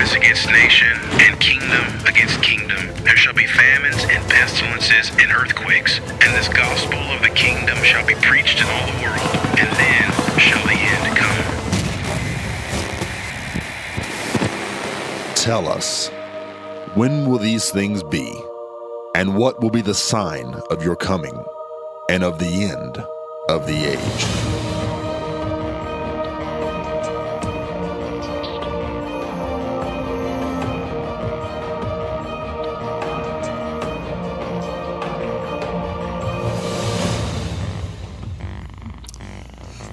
violence against nation, and kingdom against kingdom. There shall be famines and pestilences and earthquakes, and this gospel of the kingdom shall be preached in all the world, and then shall the end come. Tell us, when will these things be? And what will be the sign of your coming and of the end of the age?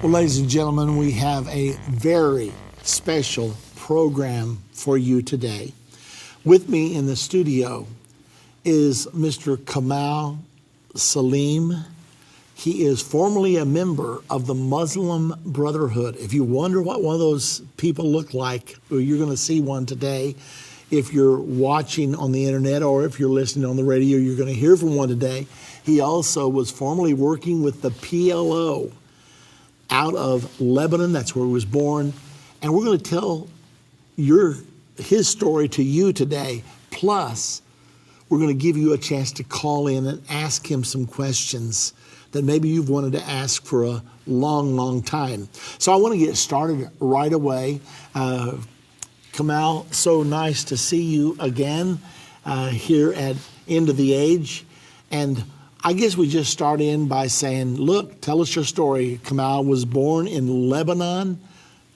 Well, ladies and gentlemen, we have a very special program for you today. With me in the studio is Mr. Kamal Saleem. He is formerly a member of the Muslim Brotherhood. If you wonder what one of those people look like, well, you're going to see one today. If you're watching on the internet or if you're listening on the radio, you're going to hear from one today. He also was formerly working with the PLO out of Lebanon. That's where he was born. And we're going to tell his story to you today. Plus, we're going to give you a chance to call in and ask him some questions that maybe you've wanted to ask for a long, long time. So I want to get started right away. Kamal, so nice to see you again here at End of the Age. And I guess we just start in by saying, look, tell us your story. Kamal was born in Lebanon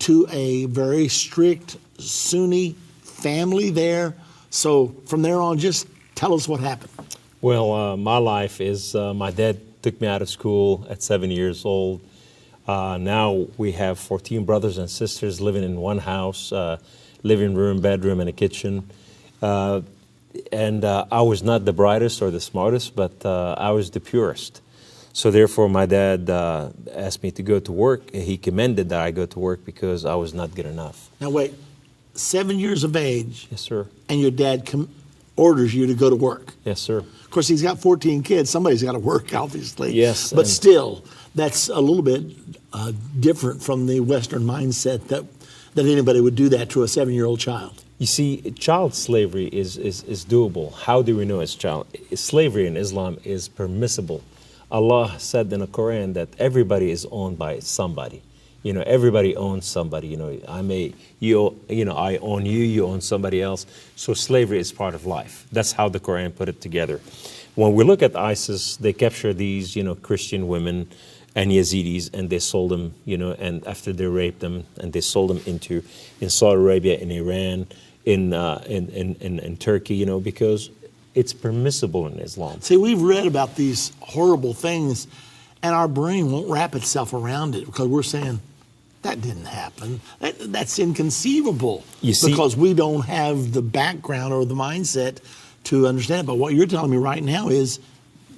to a very strict Sunni family there. So from there on, just tell us what happened. Well, my life is, my dad took me out of school at 7 years old. Now we have 14 brothers and sisters living in one house, living room, bedroom, and a kitchen. And I was not the brightest or the smartest, but I was the purest. So therefore, my dad asked me to go to work. He commended that I go to work because I was not good enough. Now wait, 7 years of age. Yes, sir. And your dad orders you to go to work. Yes, sir. Of course, he's got 14 kids. Somebody's got to work, obviously. Yes. But still, that's a little bit different from the Western mindset that anybody would do that to a 7-year-old child. You see, child slavery is doable. How do we know it's child? Slavery in Islam is permissible. Allah said in the Quran that everybody is owned by somebody. You know, everybody owns somebody. You know, I own you, you own somebody else. So slavery is part of life. That's how the Quran put it together. When we look at ISIS, they capture these, Christian women and Yazidis, and they sold them, and after they raped them, and they sold them in Saudi Arabia, in Iran, in Turkey, because it's permissible in Islam. See, we've read about these horrible things, and our brain won't wrap itself around it because we're saying, that didn't happen. That's inconceivable. Because we don't have the background or the mindset to understand it. But what you're telling me right now is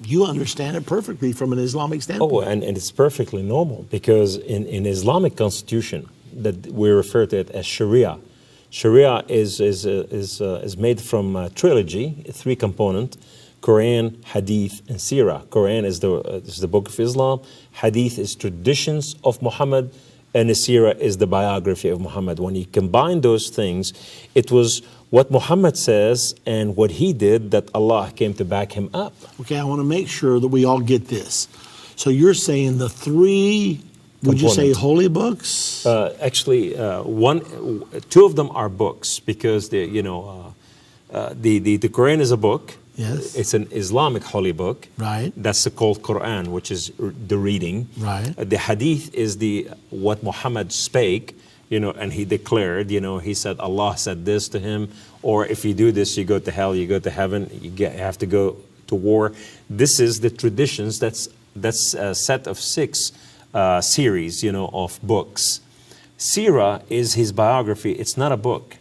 you understand it perfectly from an Islamic standpoint. Oh, and it's perfectly normal because in Islamic constitution that we refer to it as Sharia. Sharia is made from a trilogy, 3 component: Quran, Hadith, and Sirah. Quran is the book of Islam. Hadith is traditions of Muhammad, and the Sirah is the biography of Muhammad. When you combine those things, it was what Muhammad says and what he did that Allah came to back him up. Okay, I want to make sure that we all get this. So you're saying the 3, would you say holy books? Actually, 2 of them are books because the Quran is a book. Yes. It's an Islamic holy book. Right. That's called Quran, which is the reading. Right. The Hadith is what Muhammad spake, and he declared, he said, Allah said this to him, or if you do this, you go to hell, you go to heaven, you have to go to war. This is the traditions. That's a set of 6 series, of books. Sirah is his biography. It's not a book,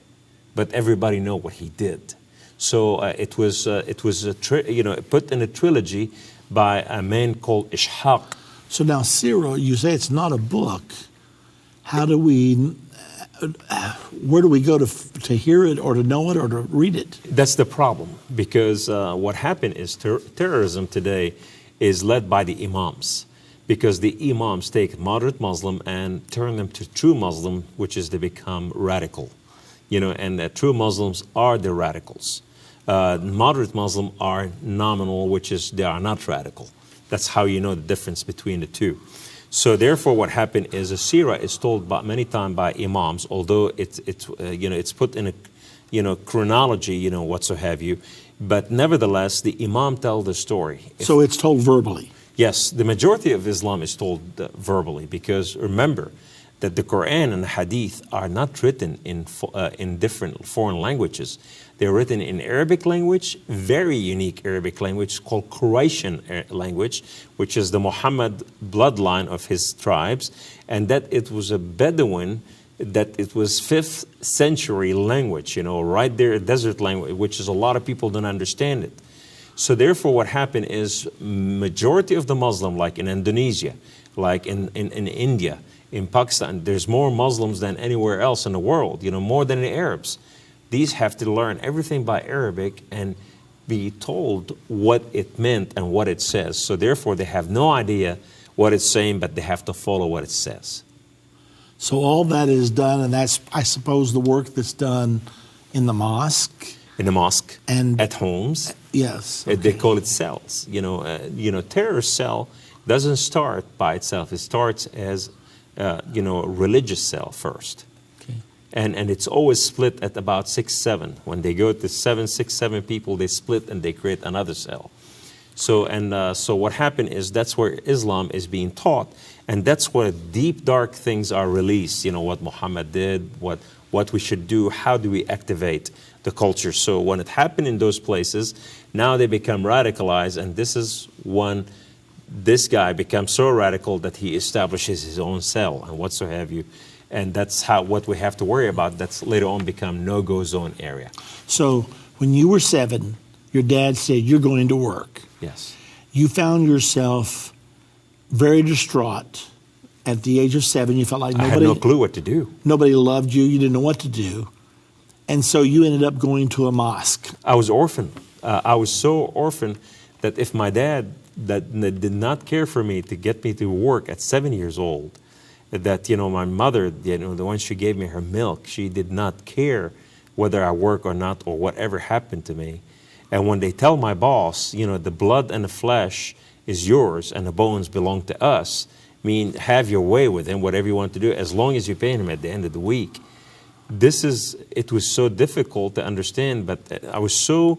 but everybody know what he did. So it was put in a trilogy by a man called Ishaq. So now, Sirah, you say it's not a book. How do we? Where do we go to hear it, or to know it, or to read it? That's the problem, because what happened is terrorism today is led by the imams, because the imams take moderate Muslim and turn them to true Muslim, which is they become radical. and true Muslims are the radicals. Moderate Muslim are nominal, which is they are not radical. That's how you know the difference between the two. So therefore, what happened is a seerah is told many times by imams, although it's put in a chronology, what so have you, but nevertheless the imam tells the story. So it's told verbally. Yes, the majority of Islam is told verbally, because remember that the Quran and the Hadith are not written in different foreign languages. They're written in Arabic language, very unique Arabic language called Quraysh language, which is the Muhammad bloodline of his tribes, and that it was a Bedouin, that it was 5th century language, right there, a desert language, which is a lot of people don't understand it. So therefore what happened is majority of the Muslim, like in Indonesia, like in India, in Pakistan, there's more Muslims than anywhere else in the world, more than the Arabs. These have to learn everything by Arabic and be told what it meant and what it says. So therefore they have no idea what it's saying, but they have to follow what it says. So all that is done, and that's, I suppose, the work that's done in the mosque. In the mosque, and at homes. Yes. Okay. They call it cells. Terrorist cell doesn't start by itself. It starts as a religious cell first. Okay. And it's always split at about 6, 7. When they go to 6, 7 people, they split and they create another cell. So what happened is that's where Islam is being taught, and that's where deep dark things are released. What Muhammad did, what we should do, how do we activate the culture. So when it happened in those places, now they become radicalized, and this is when this guy becomes so radical that he establishes his own cell and what so have you. And that's what we have to worry about. That's later on become no-go zone area. So when you were 7, your dad said, you're going to work. Yes. You found yourself very distraught at the age of 7. You felt like I had no clue what to do. Nobody loved you. You didn't know what to do. And so you ended up going to a mosque. I was orphaned. I was so orphaned that if my dad that did not care for me to get me to work at 7 years old, that, my mother, the one she gave me her milk, she did not care whether I work or not or whatever happened to me. And when they tell my boss, the blood and the flesh is yours and the bones belong to us, have your way with him, whatever you want to do, as long as you pay him at the end of the week. It was so difficult to understand, but I was so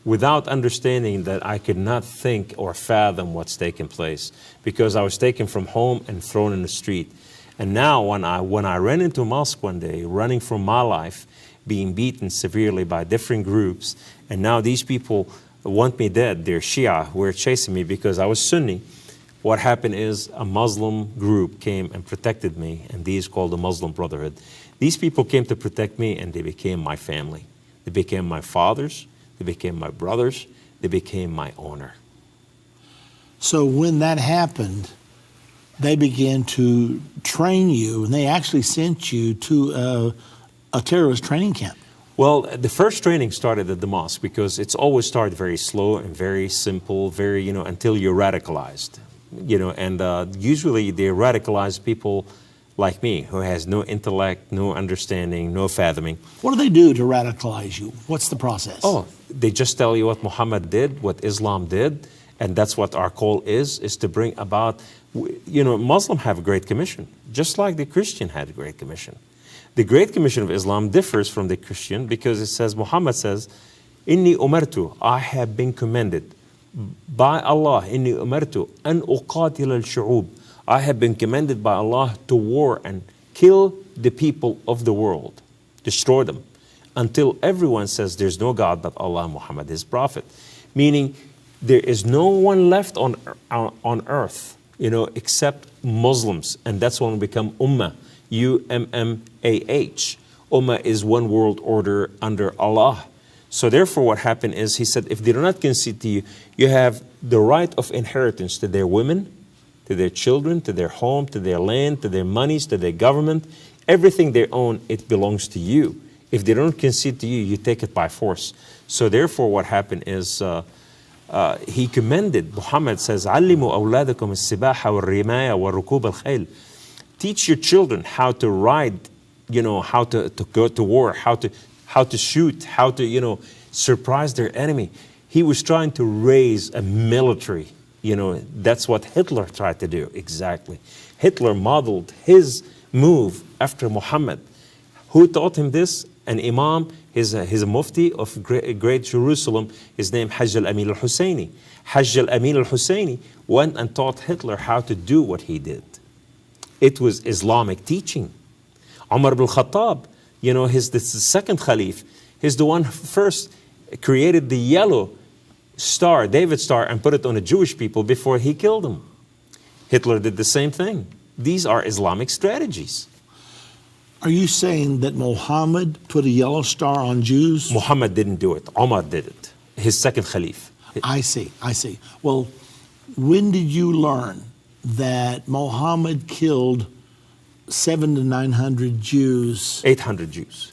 without understanding that I could not think or fathom what's taking place, because I was taken from home and thrown in the street. And now when I ran into a mosque one day, running from my life, being beaten severely by different groups, and now these people want me dead, they're Shia, were chasing me because I was Sunni. What happened is a Muslim group came and protected me, and these called the Muslim Brotherhood. These people came to protect me, and they became my family. They became my fathers, they became my brothers, they became my owner. So when that happened, they began to train you, and they actually sent you to a terrorist training camp. Well, the first training started at the mosque, because it's always started very slow and very simple, very, until you're radicalized. And usually they radicalize people like me, who has no intellect, no understanding, no fathoming. What do they do to radicalize you? What's the process? Oh, they just tell you what Muhammad did, what Islam did, and that's what our call is to bring about, Muslim have a Great Commission, just like the Christian had a Great Commission. The Great Commission of Islam differs from the Christian because it says, Muhammad says, Inni umartu, I have been commanded by Allah, Inni umartu, an uqatil al-shu'ub. I have been commanded by Allah to war and kill the people of the world, destroy them, until everyone says there's no God but Allah, Muhammad is prophet. Meaning there is no one left on earth, except Muslims, and that's when we become Ummah, U-M-M-A-H. Ummah is one world order under Allah. So therefore what happened is, he said, if they do not concede to you, you have the right of inheritance to their women, to their children, to their home, to their land, to their monies, to their government. Everything they own, it belongs to you. If they don't concede to you, you take it by force. So therefore what happened is, he commended, Muhammad says, عَلِّمُوا أَوْلَادَكُمُ السِّبَاحَ وَالرِّمَايَ وَرُكُوبَ الْخَيْلِ. Teach your children how to ride how to go to war, how to shoot, how to, surprise their enemy. He was trying to raise a military. That's what Hitler tried to do, exactly. Hitler modeled his move after Muhammad. Who taught him this? An imam, he's a mufti of great Jerusalem. His name Hajj al-Amin al-Husayni. Hajj al-Amin al-Husayni went and taught Hitler how to do what he did. It was Islamic teaching. Umar ibn al-Khattab, this is the second Khalif. He's the one who first created the yellow star, David star, and put it on the Jewish people before he killed them. Hitler did the same thing. These are Islamic strategies. Are you saying that Muhammad put a yellow star on Jews? Muhammad didn't do it. Umar did it. His second Khalif. I see. Well, when did you learn that Muhammad killed 700 to 900 Jews? 800 Jews.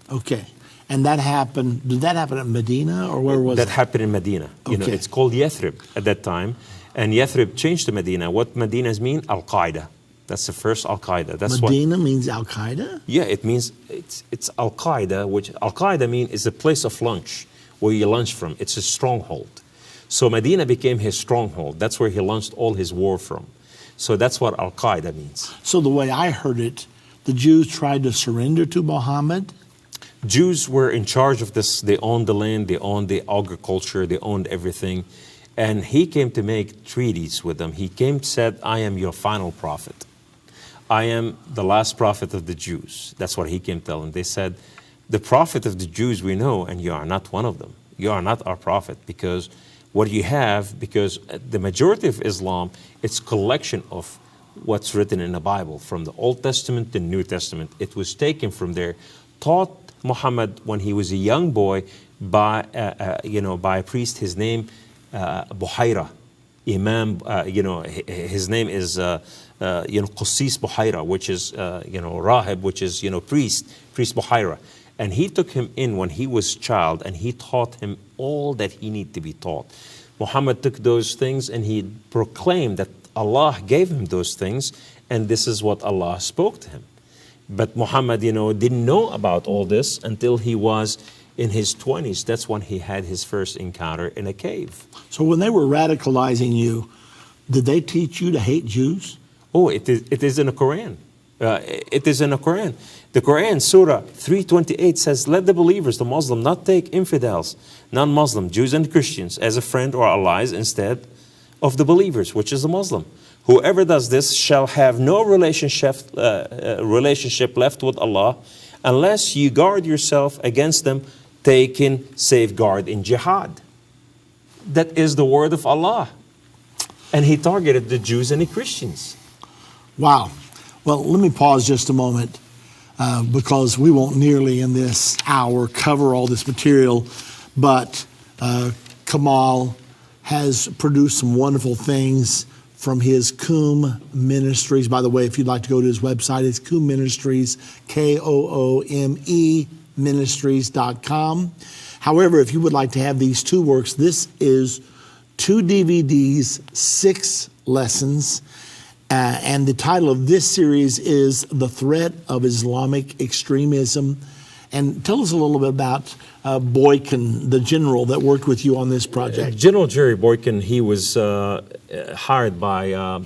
Okay. And that happened, did that happen at Medina or where was it? That happened in Medina. Okay. It's called Yathrib at that time. And Yathrib changed to Medina. What Medinas mean? Al-Qaeda. That's the first Al-Qaeda. That's Medina means Al-Qaeda? Yeah, it means it's Al-Qaeda, which Al-Qaeda means is a place of lunch, where you lunch from. It's a stronghold. So Medina became his stronghold. That's where he launched all his war from. So that's what Al-Qaeda means. So the way I heard it, the Jews tried to surrender to Muhammad? Jews were in charge of this. They owned the land, they owned the agriculture, they owned everything. And he came to make treaties with them. He came and said, I am your final prophet. I am the last prophet of the Jews. That's what he came to tell them. They said, the prophet of the Jews we know, and you are not one of them. You are not our prophet, because what you have, because the majority of Islam, it's collection of what's written in the Bible, from the Old Testament to New Testament. It was taken from there, taught Muhammad when he was a young boy by a priest. His name, Buhaira. Imam, his name is Qassis Buhaira, which is Rahib, which is priest Buhaira. And he took him in when he was a child, and he taught him all that he needed to be taught. Muhammad took those things and he proclaimed that Allah gave him those things, and this is what Allah spoke to him. But Muhammad, didn't know about all this until he was in his 20s. That's when he had his first encounter in a cave. So when they were radicalizing you, did they teach you to hate Jews? Oh, it is in the Quran. It is in the Quran. The Quran, Surah 328 says, let the believers, the Muslim, not take infidels, non-Muslim, Jews and Christians, as a friend or allies instead of the believers, which is the Muslim. Whoever does this shall have no relationship left with Allah unless you guard yourself against them, taking safeguard in jihad. That is the word of Allah. And he targeted the Jews and the Christians. Wow. Well, let me pause just a moment because we won't nearly in this hour cover all this material, but Kamal has produced some wonderful things from his Koom Ministries. By the way, if you'd like to go to his website, it's Koom Ministries, Koome Ministries.com. However, if you would like to have these two works, this is 2 DVDs, 6 lessons. And the title of this series is The Threat of Islamic Extremism. And tell us a little bit about Boykin, the general that worked with you on this project. General Jerry Boykin, he was hired by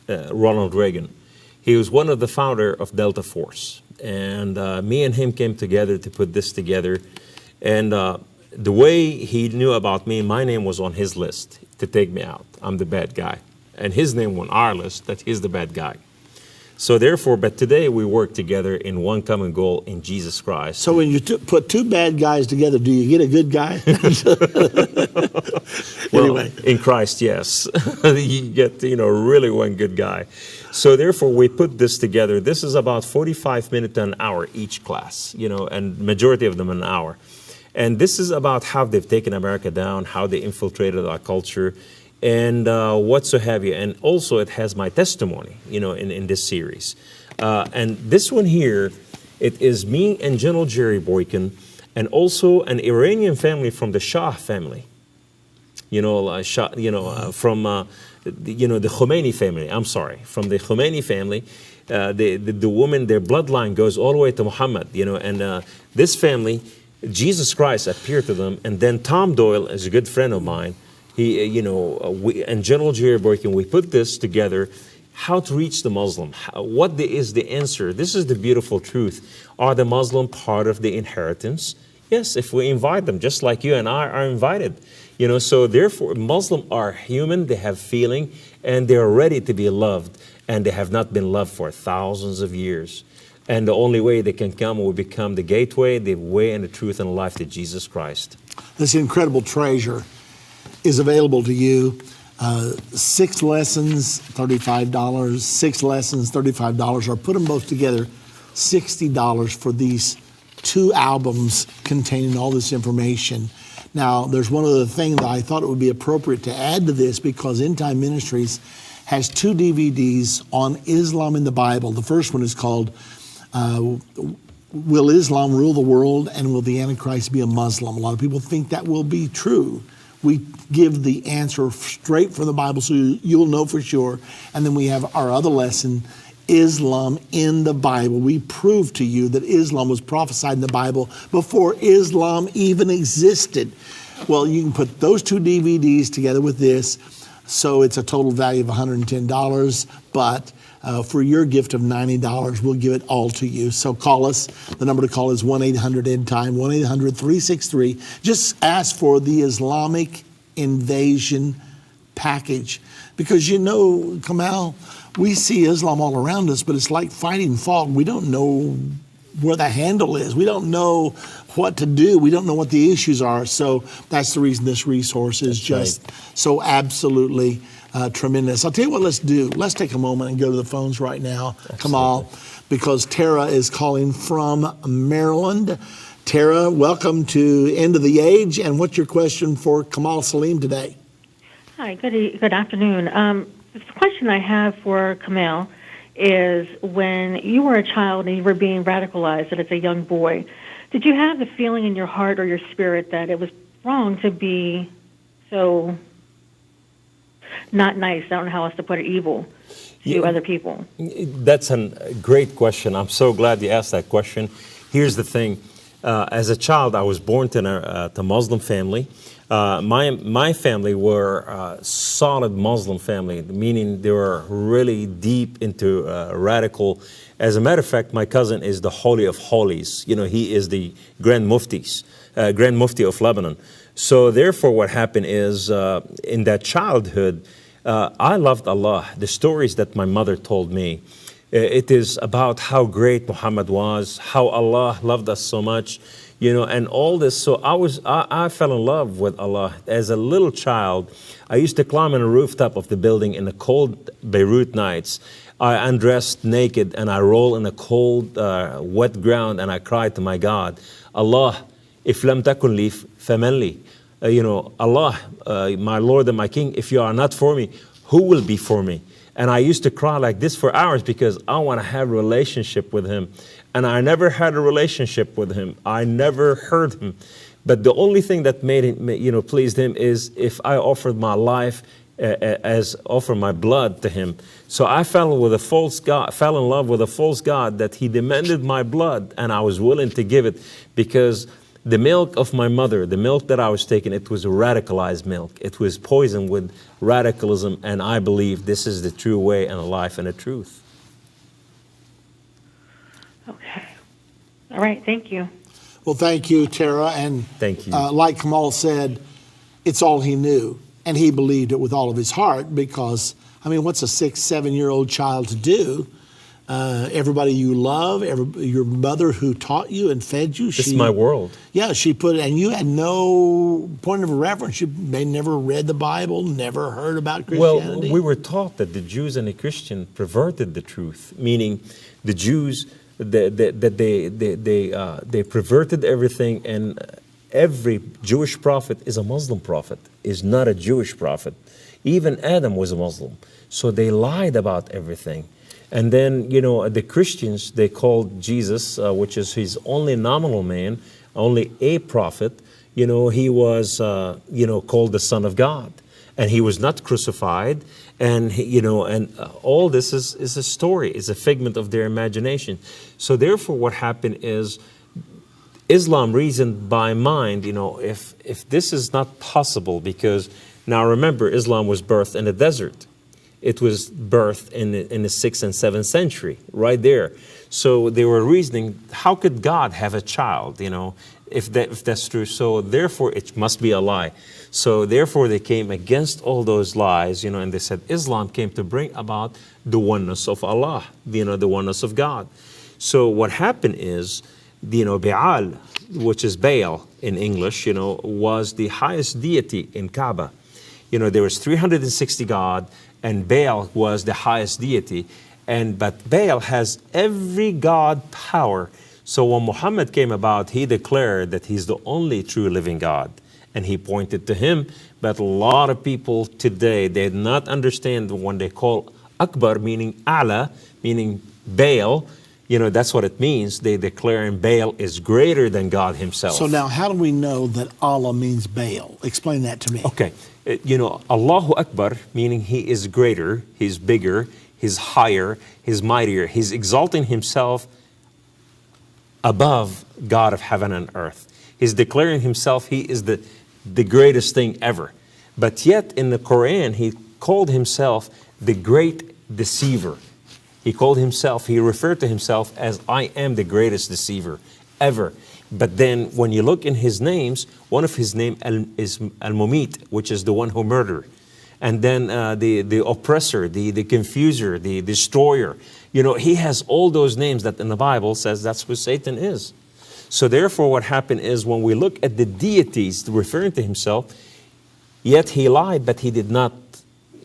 Ronald Reagan. He was one of the founder of Delta Force. And me and him came together to put this together. And the way he knew about me, my name was on his list to take me out. I'm the bad guy. And his name on our list, that he's the bad guy. So therefore, but today we work together in one common goal in Jesus Christ. So when you put two bad guys together, do you get a good guy? Well, in Christ, yes. You get, really one good guy. So therefore, we put this together. This is about 45 minutes to an hour each class, and majority of them an hour. And this is about how they've taken America down, how they infiltrated our culture, and what so have you. And also it has my testimony, in this series. And this one here, it is me and General Jerry Boykin, and also an Iranian family from the Shah family. From the Khomeini family. I'm sorry, from the Khomeini family. The woman, their bloodline goes all the way to Muhammad, and this family, Jesus Christ appeared to them, and then Tom Doyle is a good friend of mine. He, we and General Jerry Boykin, we put this together. How to reach the Muslim? Is the answer? This is the beautiful truth. Are the Muslim part of the inheritance? Yes, if we invite them, just like you and I are invited. So therefore, Muslims are human. They have feeling, and they are ready to be loved, and they have not been loved for thousands of years. And the only way they can come will become the gateway, the way, and the truth and life to Jesus Christ. This incredible treasure is available to you. 6 lessons, $35. 6 lessons, $35. Or put them both together, $60 for these 2 albums containing all this information. Now, there's one other thing that I thought it would be appropriate to add to this, because End Time Ministries has 2 DVDs on Islam in the Bible. The first one is called Will Islam Rule the World, and Will the Antichrist Be a Muslim? A lot of people think that will be true. We give the answer straight from the Bible, so you'll know for sure. And then we have our other lesson, Islam in the Bible. We prove to you that Islam was prophesied in the Bible before Islam even existed. Well, you can put those 2 DVDs together with this, so it's a total value of $110. But for your gift of $90, we'll give it all to you. So call us. The number to call is 1-800-END-TIME, 1-800-363. Just ask for the Islamic Invasion Package. Because Kamal, we see Islam all around us, but it's like fighting fog. We don't know where the handle is. We don't know what to do. We don't know what the issues are. So that's the reason this resource is so absolutely tremendous. I'll tell you what let's do. Let's take a moment and go to the phones right now, absolutely. Kamal, because Tara is calling from Maryland. Tara, welcome to End of the Age. And what's your question for Kamal Saleem today? Hi, good afternoon. The question I have for Kamal is, when you were a child and you were being radicalized as a young boy, did you have the feeling in your heart or your spirit that it was wrong to be so not nice, I don't know how else to put it, evil to other people? That's a great question. I'm so glad you asked that question. Here's the thing. As a child, I was born to a Muslim family. My family were a solid Muslim family, meaning they were really deep into radical. As a matter of fact, my cousin is the Holy of Holies. He is the Grand Mufti of Lebanon. So therefore, what happened is, in that childhood, I loved Allah. The stories that my mother told me, it is about how great Muhammad was, how Allah loved us so much, and all this. So I fell in love with Allah. As a little child, I used to climb on the rooftop of the building in the cold Beirut nights. I undressed naked and I roll in the cold, wet ground, and I cried to my God, Allah, if lam takun li faman li. Allah, my Lord and my King, if you are not for me, who will be for me? And I used to cry like this for hours because I want to have a relationship with Him. And I never had a relationship with Him. I never heard Him. But the only thing that made Him, pleased Him is if I offered my life offer my blood to Him. So I fell in love with a false God that He demanded my blood, and I was willing to give it because the milk of my mother, the milk that I was taking, it was a radicalized milk. It was poisoned with radicalism, and I believe this is the true way and the life and the truth. Okay. All right. Thank you. Well, thank you, Tara. And thank you. Like Kamal said, it's all he knew, and he believed it with all of his heart because, what's a 6-7-year-old child to do? Everybody you love, your mother who taught you and fed you. This is my world. Yeah, she put it, and you had no point of reference. You may never read the Bible, never heard about Christianity. Well, we were taught that the Jews and the Christian perverted the truth, meaning the Jews, they perverted everything, and every Jewish prophet is a Muslim prophet, is not a Jewish prophet. Even Adam was a Muslim. So they lied about everything. And then, the Christians, they called Jesus, which is his only nominal man, only a prophet, he was, called the Son of God. and he was not crucified, and all this is a story, is a figment of their imagination. So therefore, what happened is Islam reasoned by mind. If this is not possible, because now remember, Islam was birthed in the desert. It was birthed in the 6th and 7th century, right there. So they were reasoning, how could God have a child, if that's true? So therefore, it must be a lie. So therefore, they came against all those lies, and they said Islam came to bring about the oneness of Allah, the oneness of God. So what happened is, Baal, which is Baal in English, was the highest deity in Kaaba. There was 360 God, and Baal was the highest deity. But Baal has every God power. So when Muhammad came about, he declared that he's the only true living God. And he pointed to him. But a lot of people today, they do not understand when they call Akbar, meaning A'la, meaning Baal. That's what it means. They declare Baal is greater than God himself. So now how do we know that Allah means Baal? Explain that to me. Okay. Allahu Akbar, meaning he is greater, he's bigger, he's higher, he's mightier. He's exalting himself above God of heaven and earth. He's declaring himself he is the greatest thing ever. But yet in the Quran, he called himself the great deceiver. He referred to himself as, I am the greatest deceiver ever. But then when you look in his names, one of his names is Al-Mumit, which is the one who murdered. And then the oppressor, the confuser, the destroyer. He has all those names that in the Bible says that's who Satan is. So therefore what happened is when we look at the deities referring to himself, yet he lied, but he did not,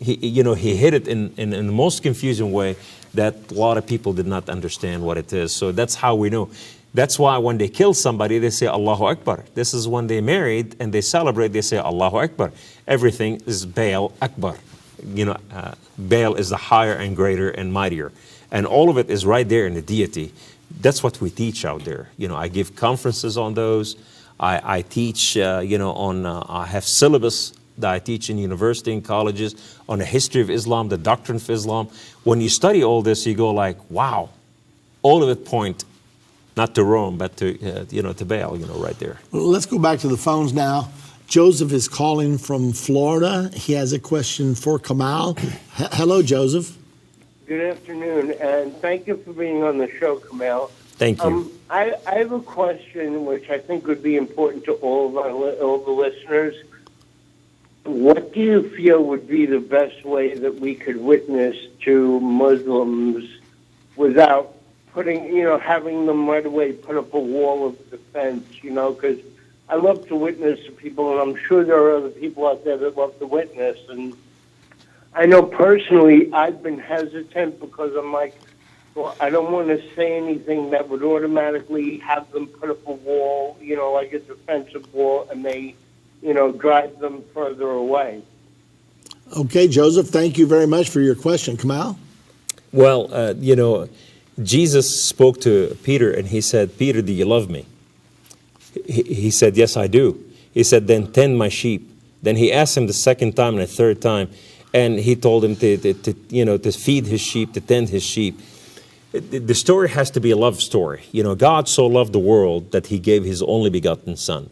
he hid it in the most confusing way that a lot of people did not understand what it is. So that's how we know. That's why when they kill somebody, they say Allahu Akbar. This is when they married and they celebrate, they say Allahu Akbar. Everything is Baal Akbar. Baal is the higher and greater and mightier. And all of it is right there in the deity. That's what we teach out there. I give conferences on those. I teach, I have syllabus that I teach in university and colleges on the history of Islam, the doctrine of Islam. When you study all this, you go like, wow, all of it point not to Rome, but to, to Baal, right there. Well, let's go back to the phones now. Joseph is calling from Florida. He has a question for Kamal. Hello, Joseph. Good afternoon, and thank you for being on the show, Kamal. Thank you. I have a question which I think would be important to all the listeners. What do you feel would be the best way that we could witness to Muslims without putting, having them right away put up a wall of defense, because I love to witness to people, and I'm sure there are other people out there that love to witness. And I know personally I've been hesitant because I'm like, well, I don't want to say anything that would automatically have them put up a wall, like a defensive wall, and they, drive them further away. Okay, Joseph, thank you very much for your question. Kamal? Well, Jesus spoke to Peter and he said, Peter, do you love me? He said, yes, I do. He said, then tend my sheep. Then he asked him the second time and the third time, and he told him to feed his sheep, to tend his sheep. The story has to be a love story. God so loved the world that he gave his only begotten son.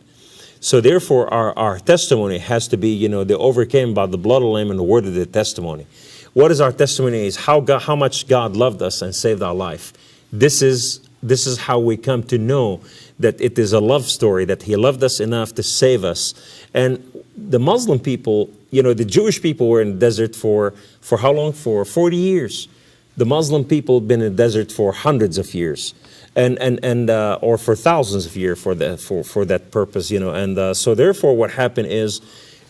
So therefore, our testimony has to be, they overcame by the blood of the Lamb and the word of the testimony. What is our testimony is how much God loved us and saved our life. This is how we come to know that it is a love story, that he loved us enough to save us. And the Muslim people, the Jewish people were in the desert for how long? For 40 years. The Muslim people have been in the desert for hundreds of years. Or for thousands of years for that purpose, And so therefore what happened is,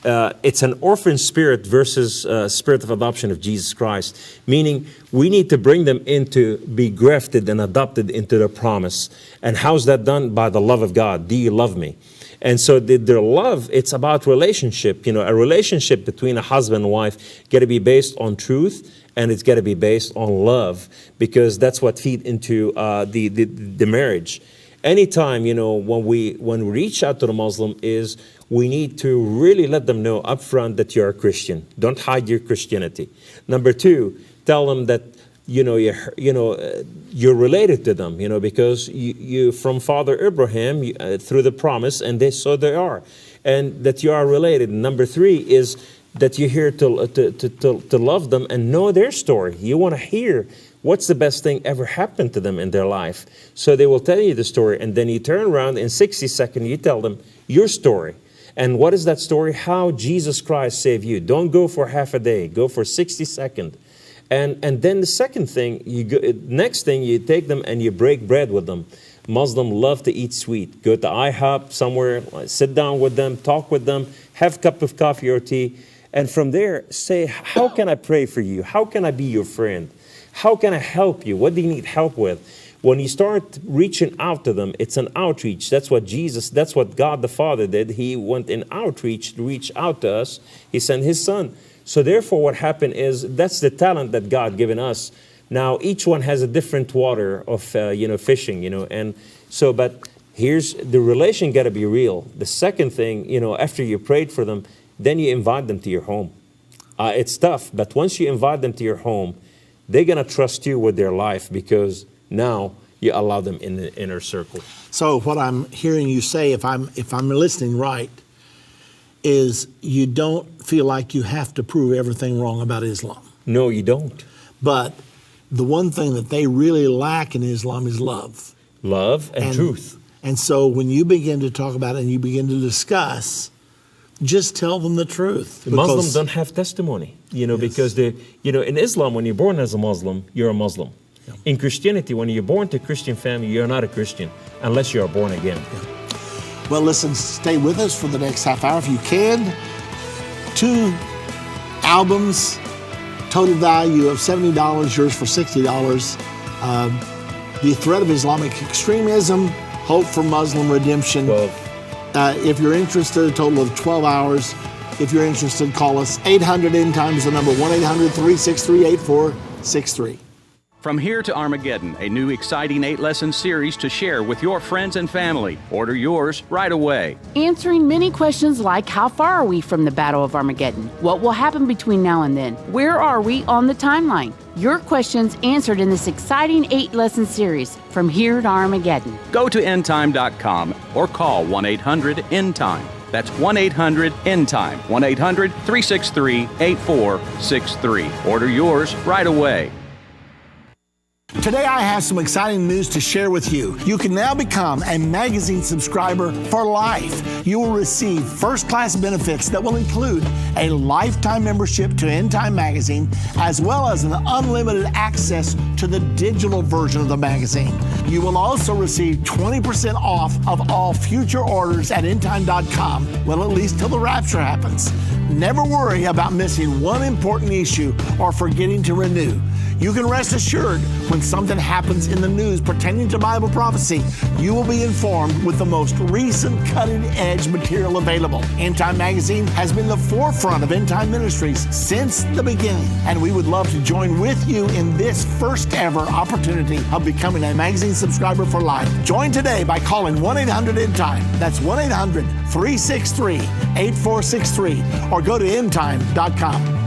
it's an orphan spirit versus spirit of adoption of Jesus Christ, meaning we need to bring them into, be grafted and adopted into the promise. And how's that done? By the love of God. Do you love me? And so their love, it's about relationship. A relationship between a husband and wife got to be based on truth, and it's got to be based on love, because that's what feeds into the marriage. anytime, when we reach out to the Muslim, is we need to really let them know up front that you're a Christian. Don't hide your Christianity. Number two, tell them that you're related to them, because you from Father Abraham through the promise, and so they are, and that you are related. Number three is that you're here to love them and know their story. You want to hear what's the best thing ever happened to them in their life. So they will tell you the story, and then you turn around in 60 seconds, you tell them your story. And what is that story? How Jesus Christ saved you. Don't go for half a day. Go for 60 seconds. And then the second thing, next thing, you take them and you break bread with them. Muslims love to eat sweet. Go to IHOP somewhere, sit down with them, talk with them, have a cup of coffee or tea. And from there, say, how can I pray for you? How can I be your friend? How can I help you? What do you need help with? When you start reaching out to them, it's an outreach. That's what God the Father did. He went in outreach to reach out to us. He sent His Son. So therefore, what happened is, that's the talent that God given us. Now, each one has a different water of, fishing, and so, but here's the relation got to be real. The second thing, after you prayed for them, then you invite them to your home. It's tough, but once you invite them to your home, they're going to trust you with their life, because now you allow them in the inner circle. So what I'm hearing you say, if I'm listening right, is you don't feel like you have to prove everything wrong about Islam. No, you don't. But the one thing that they really lack in Islam is love. Love and truth. And so when you begin to talk about it and you begin to discuss, just tell them the truth. Muslims don't have testimony, Yes. because in Islam, when you're born as a Muslim, you're a Muslim. Yeah. In Christianity, when you're born to a Christian family, you're not a Christian unless you are born again. Yeah. Well, listen, stay with us for the next half hour if you can. 2 albums, total value of $70, yours for $60. The Threat of Islamic Extremism, Hope for Muslim Redemption. 12. If you're interested, a total of 12 hours. If you're interested, call us. 800-END-TIME is the number, 1-800-363-8463. From Here to Armageddon, a new exciting 8-lesson series to share with your friends and family. Order yours right away. Answering many questions like, how far are we from the Battle of Armageddon? What will happen between now and then? Where are we on the timeline? Your questions answered in this exciting 8-lesson series, From Here to Armageddon. Go to endtime.com or call 1-800-END-TIME. That's 1-800-END-TIME, 1-800-363-8463. Order yours right away. Today I have some exciting news to share with you. You can now become a magazine subscriber for life. You will receive first-class benefits that will include a lifetime membership to End Time Magazine, as well as an unlimited access to the digital version of the magazine. You will also receive 20% off of all future orders at endtime.com, well, at least till the rapture happens. Never worry about missing one important issue or forgetting to renew. You can rest assured when something happens in the news pertaining to Bible prophecy, you will be informed with the most recent cutting-edge material available. End Time Magazine has been the forefront of End Time Ministries since the beginning, and we would love to join with you in this first ever opportunity of becoming a magazine subscriber for life. Join today by calling 1-800-END-TIME. That's 1-800-363-8463, or go to endtime.com.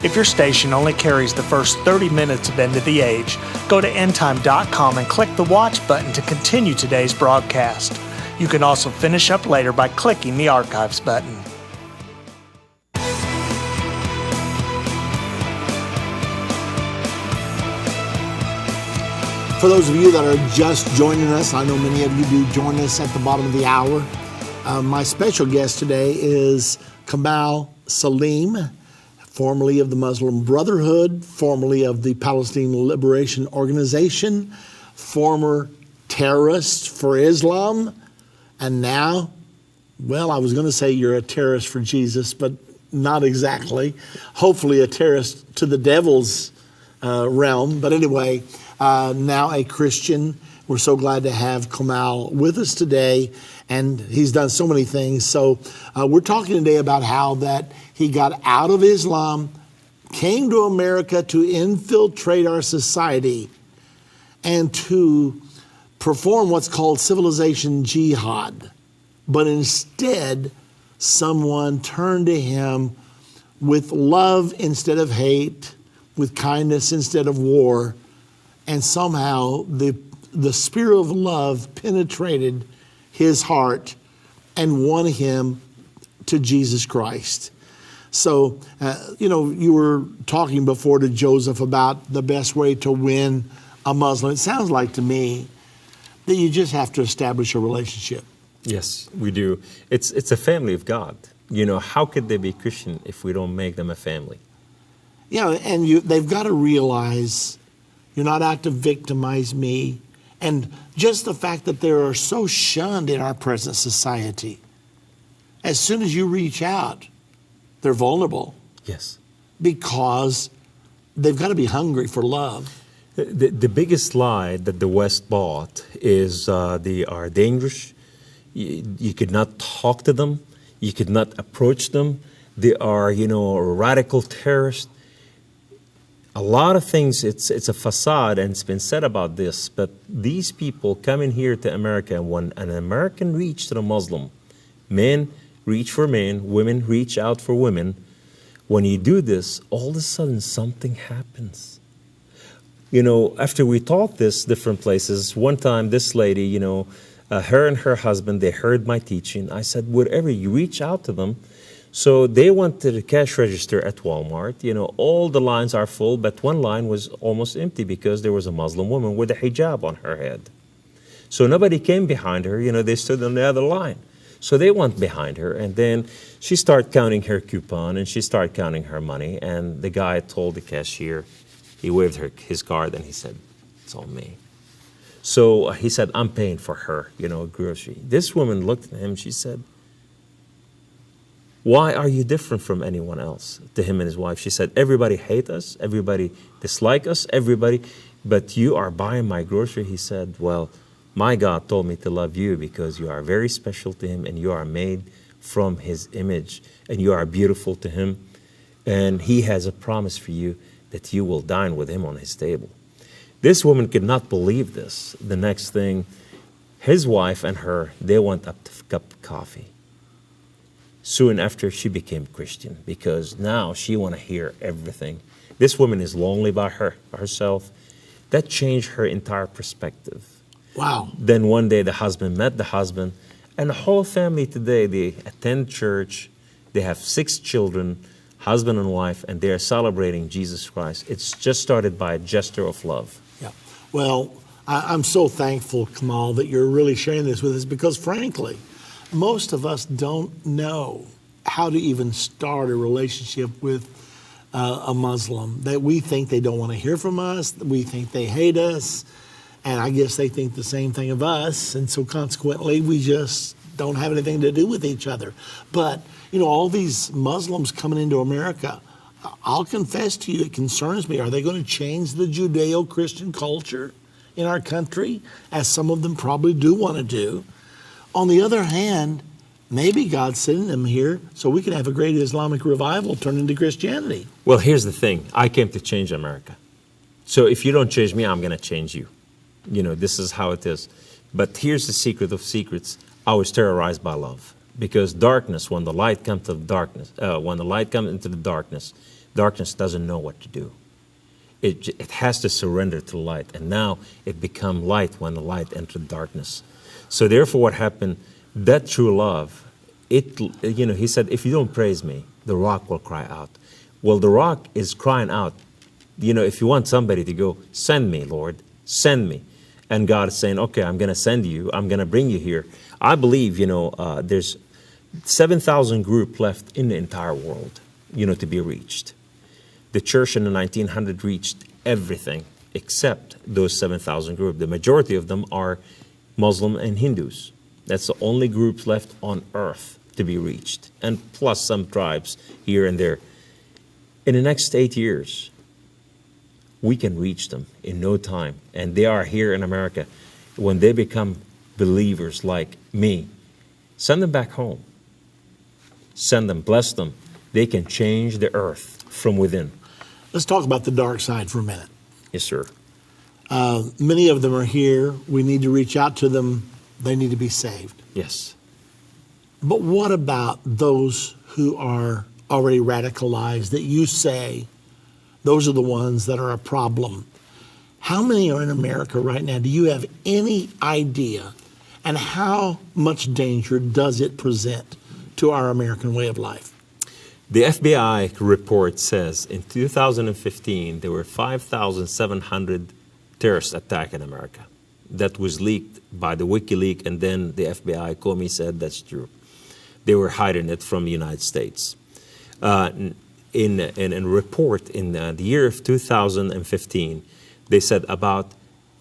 If your station only carries the first 30 minutes of End of the Age, go to endtime.com and click the watch button to continue today's broadcast. You can also finish up later by clicking the archives button. For those of you that are just joining us, I know many of you do join us at the bottom of the hour. My special guest today is Kamal Saleem, formerly of the Muslim Brotherhood, formerly of the Palestine Liberation Organization, former terrorist for Islam, and now, well, I was going to say you're a terrorist for Jesus, but not exactly. Hopefully a terrorist to the devil's realm. But anyway, now a Christian. We're so glad to have Kamal with us today, and he's done so many things. So we're talking today about how that he got out of Islam, came to America to infiltrate our society and to perform what's called civilization jihad. But instead, someone turned to him with love instead of hate, with kindness instead of war, and somehow the spirit of love penetrated his heart and won him to Jesus Christ. So, you were talking before to Joseph about the best way to win a Muslim. It sounds like to me that you just have to establish a relationship. Yes, we do. It's a family of God. How could they be Christian if we don't make them a family? Yeah, and they've got to realize you're not out to victimize me. And just the fact that they are so shunned in our present society, as soon as you reach out, they're vulnerable. Yes. Because they've got to be hungry for love. The biggest lie that the West bought is they are dangerous. You could not talk to them. You could not approach them. They are, radical terrorists. A lot of things, it's a facade, and it's been said about this, but these people come in here to America, and when an American reaches to the Muslim, men reach for men, women reach out for women. When you do this, all of a sudden something happens. After we taught this different places, one time this lady, her and her husband, they heard my teaching. I said, whatever, you reach out to them. So they went to the cash register at Walmart. All the lines are full, but one line was almost empty because there was a Muslim woman with a hijab on her head. So nobody came behind her. They stood on the other line. So they went behind her, and then she started counting her coupon, and she started counting her money, and the guy told the cashier, he waved his card, and he said, it's all me. So he said, I'm paying for her, grocery. This woman looked at him, she said, why are you different from anyone else? To him and his wife. She said, everybody hate us, everybody dislike us, but you are buying my grocery. He said, well, my God told me to love you because you are very special to him and you are made from his image and you are beautiful to him. And he has a promise for you that you will dine with him on his table. This woman could not believe this. The next thing, his wife and her, they went up to a cup of coffee. Soon after, she became Christian because now she want to hear everything. This woman is lonely by herself. That changed her entire perspective. Wow. Then one day the husband met the husband, and the whole family today, they attend church. They have 6 children, husband and wife, and they are celebrating Jesus Christ. It's just started by a gesture of love. Yeah. Well, I'm so thankful, Kamal, that you're really sharing this with us because, frankly, most of us don't know how to even start a relationship with a Muslim. That we think they don't want to hear from us. We think they hate us. And I guess they think the same thing of us. And so consequently, we just don't have anything to do with each other. But, all these Muslims coming into America, I'll confess to you, it concerns me. Are they going to change the Judeo-Christian culture in our country, as some of them probably do want to do? On the other hand, maybe God's sending them here so we can have a great Islamic revival turn into Christianity. Well, here's the thing. I came to change America. So if you don't change me, I'm going to change you. This is how it is. But here's the secret of secrets. I was terrorized by love. Because darkness, when the light comes to darkness, into the darkness, darkness doesn't know what to do. It has to surrender to light. And now it become light when the light entered darkness. So therefore what happened, that true love, he said, if you don't praise me, the rock will cry out. Well, the rock is crying out. If you want somebody to go, send me, Lord, send me. And God is saying, okay, I'm going to send you. I'm going to bring you here. I believe, there's 7,000 groups left in the entire world, to be reached. The church in the 1900s reached everything except those 7,000 groups. The majority of them are Muslim and Hindus. That's the only groups left on earth to be reached. And plus some tribes here and there. In the next 8 years, we can reach them in no time. And they are here in America. When they become believers like me, send them back home. Send them, bless them. They can change the earth from within. Let's talk about the dark side for a minute. Yes, sir. Many of them are here. We need to reach out to them. They need to be saved. Yes. But what about those who are already radicalized that you say those are the ones that are a problem? How many are in America right now? Do you have any idea? And how much danger does it present to our American way of life? The FBI report says in 2015 there were 5,700 terrorist attacks in America. That was leaked by the WikiLeaks, and then the FBI, Comey, said that's true. They were hiding it from the United States. In a report in the year of 2015, they said about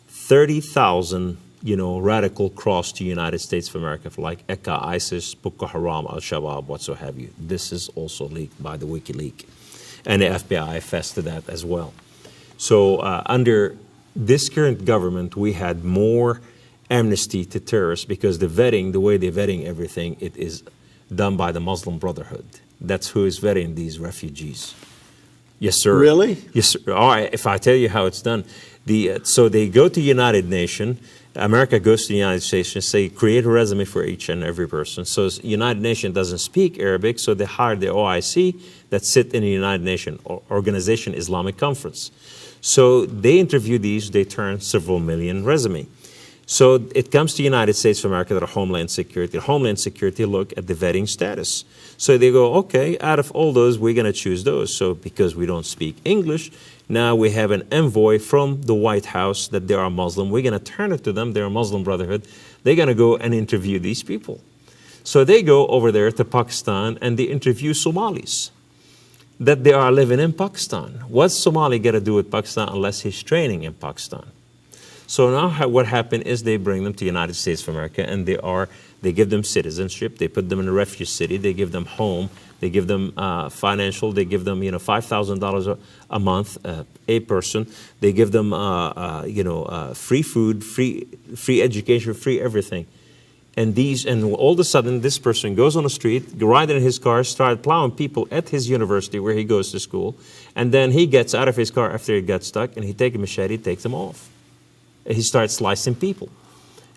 30,000 radical crossed the United States of America, like ECA, ISIS, Boko Haram, Al-Shabaab, whatsoever have you. This is also leaked by the WikiLeaks. And the FBI fessed to that as well. So under this current government, we had more amnesty to terrorists because the way they're vetting everything, it is done by the Muslim Brotherhood. That's who is vetting these refugees. Yes, sir. Really? Yes, sir. All right, if I tell you how it's done. So they go to United Nations. America goes to the United States and say, create a resume for each and every person. So United Nations doesn't speak Arabic, so they hire the OIC that sit in the United Nations Organization Islamic Conference. So they interview these, they turn several million resume. So it comes to the United States of America, that are Homeland Security. Homeland Security look at the vetting status. So they go, okay, out of all those, we're going to choose those. So because we don't speak English, now we have an envoy from the White House that they are Muslim. We're going to turn it to them. They're a Muslim Brotherhood. They're going to go and interview these people. So they go over there to Pakistan and they interview Somalis that they are living in Pakistan. What's Somali got to do with Pakistan unless he's training in Pakistan? So now what happened is they bring them to the United States of America, and they give them citizenship, they put them in a refuge city, they give them home, they give them financial, they give them $5,000 a month a person, they give them free food, free education, free everything. And all of a sudden this person goes on the street, riding in his car, start plowing people at his university where he goes to school, and then he gets out of his car after he gets stuck and he takes a machete, takes them off. He starts slicing people.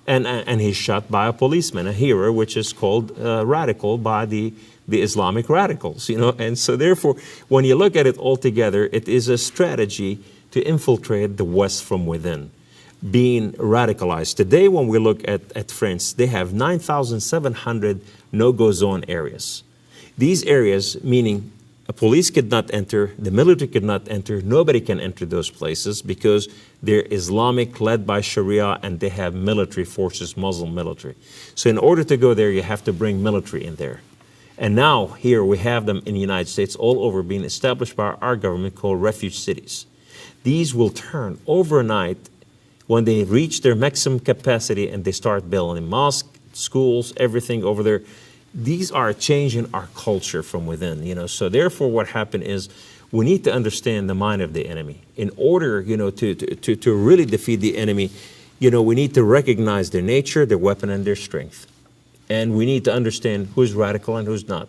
And he's shot by a policeman, a hero, which is called radical by the Islamic radicals, And so therefore, when you look at it all together, it is a strategy to infiltrate the West from within, being radicalized. Today, when we look at France, they have 9,700 no-go zone areas. These areas, meaning a police could not enter, the military could not enter, nobody can enter those places because they're Islamic, led by Sharia, and they have military forces, Muslim military. So in order to go there, you have to bring military in there. And now here we have them in the United States all over being established by our government called refuge cities. These will turn overnight when they reach their maximum capacity and they start building mosques, schools, everything over there. These are changing our culture from within, So therefore, what happened is we need to understand the mind of the enemy. In order, to really defeat the enemy, we need to recognize their nature, their weapon, and their strength. And we need to understand who's radical and who's not.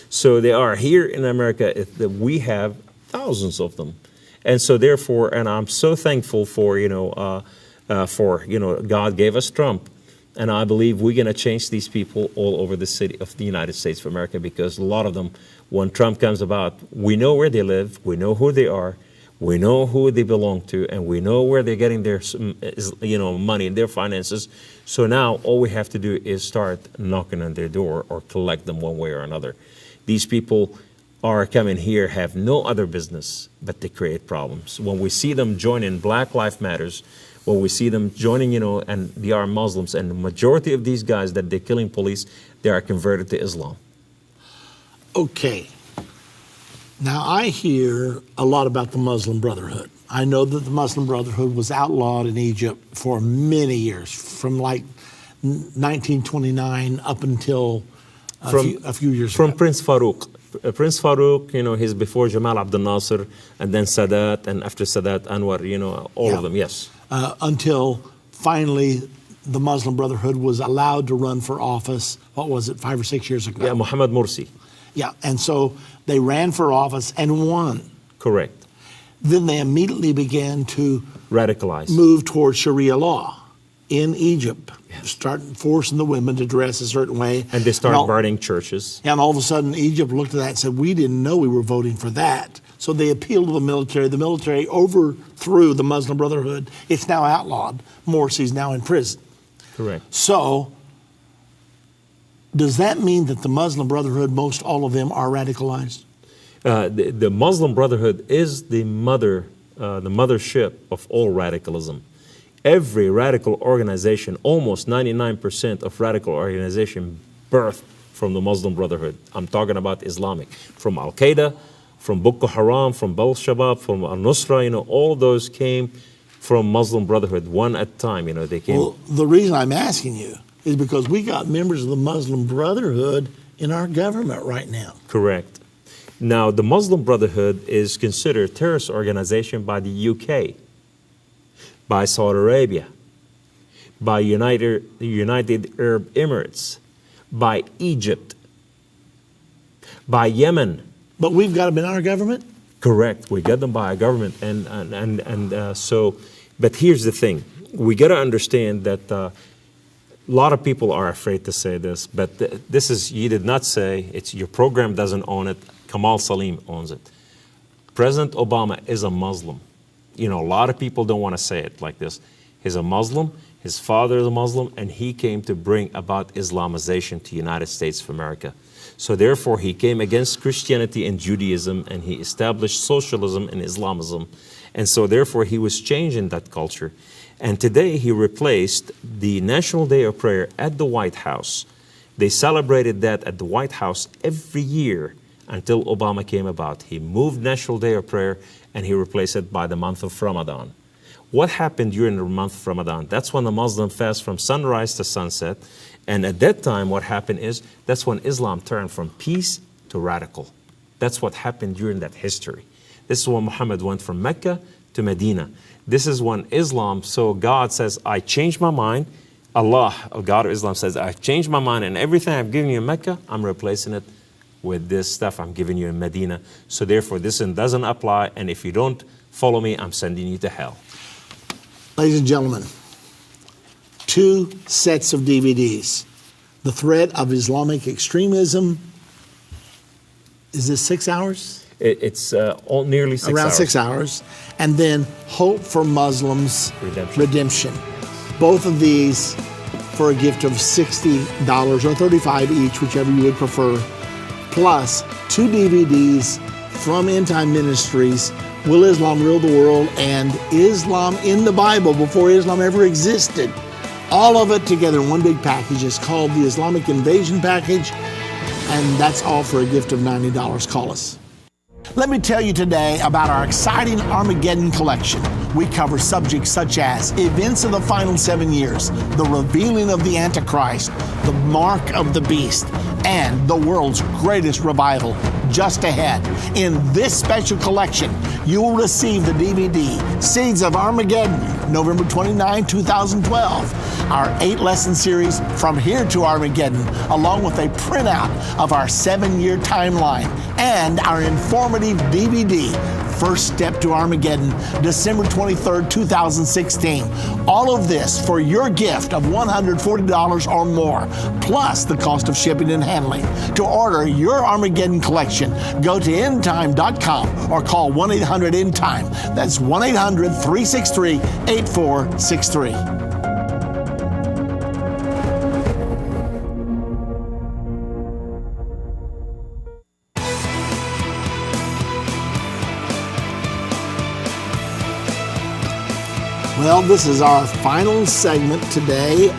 So they are here in America. We have thousands of them, and so therefore, and I'm so thankful for God gave us Trump. And I believe we're going to change these people all over the city of the United States of America, because a lot of them, when Trump comes about, we know where they live, we know who they are, we know who they belong to, and we know where they're getting their money and their finances. So now all we have to do is start knocking on their door or collect them one way or another. These people are coming here, have no other business but to create problems. When we see them joining Black Lives Matters, when we see them joining, and they are Muslims, and the majority of these guys that they're killing police, they are converted to Islam. Okay. Now, I hear a lot about the Muslim Brotherhood. I know that the Muslim Brotherhood was outlawed in Egypt for many years, from like 1929 up until a few years ago. From Prince Farouk. Prince Farouk, he's before Jamal Abdel Nasser, and then Sadat, and after Sadat, Anwar, all of them, yes. Until finally the Muslim Brotherhood was allowed to run for office, 5 or 6 years ago? Yeah, Mohammed Morsi. Yeah, and so they ran for office and won. Correct. Then they immediately began to Radicalized. move towards Sharia law in Egypt, start forcing the women to dress a certain way. And they started burning churches. And all of a sudden, Egypt looked at that and said, we didn't know we were voting for that. So they appealed to the military. The military overthrew the Muslim Brotherhood. It's now outlawed. Morsi's now in prison. Correct. So does that mean that the Muslim Brotherhood, most all of them, are radicalized? The Muslim Brotherhood is the mothership of all radicalism. Every radical organization, almost 99% of radical organization birthed from the Muslim Brotherhood. I'm talking about Islamic. From Al-Qaeda, from Boko Haram, from Al-Shabaab, from Al-Nusra, all those came from Muslim Brotherhood, one at a time. They came. Well, the reason I'm asking you is because we got members of the Muslim Brotherhood in our government right now. Correct. Now, the Muslim Brotherhood is considered a terrorist organization by the UK, by Saudi Arabia, by United Arab Emirates, by Egypt, by Yemen. But we've got them in our government? Correct. We get them by our government. But here's the thing. We got to understand that a lot of people are afraid to say this, but you did not say, your program doesn't own it. Kamal Saleem owns it. President Obama is a Muslim. A lot of people don't want to say it like this. He's a Muslim, his father is a Muslim, and he came to bring about Islamization to the United States of America. So therefore, he came against Christianity and Judaism, and he established socialism and Islamism. And so therefore, he was changing that culture. And today, he replaced the National Day of Prayer at the White House. They celebrated that at the White House every year until Obama came about. He moved National Day of Prayer and he replaced it by the month of Ramadan. What happened during the month of Ramadan? That's when the Muslims fast from sunrise to sunset. And at that time, what happened is, that's when Islam turned from peace to radical. That's what happened during that history. This is when Muhammad went from Mecca to Medina. This is when Islam, so God says, I changed my mind. Allah, God of Islam, says, I've changed my mind, and everything I've given you in Mecca, I'm replacing it with this stuff I'm giving you in Medina. So therefore, this doesn't apply, and if you don't follow me, I'm sending you to hell. Ladies and gentlemen, 2 sets of DVDs. The Threat of Islamic Extremism. Is this 6 hours? It's nearly 6 hours. Around 6 hours. And then Hope for Muslims Redemption. Both of these for a gift of $60 or $35 each, whichever you would prefer. Plus 2 DVDs from End Time Ministries, Will Islam Rule the World, and Islam in the Bible before Islam ever existed. All of it together in one big package. It's called the Islamic Invasion Package, and that's all for a gift of $90. Call us. Let me tell you today about our exciting Armageddon collection. We cover subjects such as events of the final 7 years, the revealing of the Antichrist, the mark of the beast, and the world's greatest revival just ahead. In this special collection, you will receive the DVD, Seeds of Armageddon, November 29, 2012, our 8-lesson series, From Here to Armageddon, along with a printout of our 7-year timeline, and our informative DVD, First Step to Armageddon, December 23rd, 2016. All of this for your gift of $140 or more, plus the cost of shipping and handling. To order your Armageddon collection, go to endtime.com or call 1-800-END-TIME. That's 1-800-363-8463. Well, this is our final segment today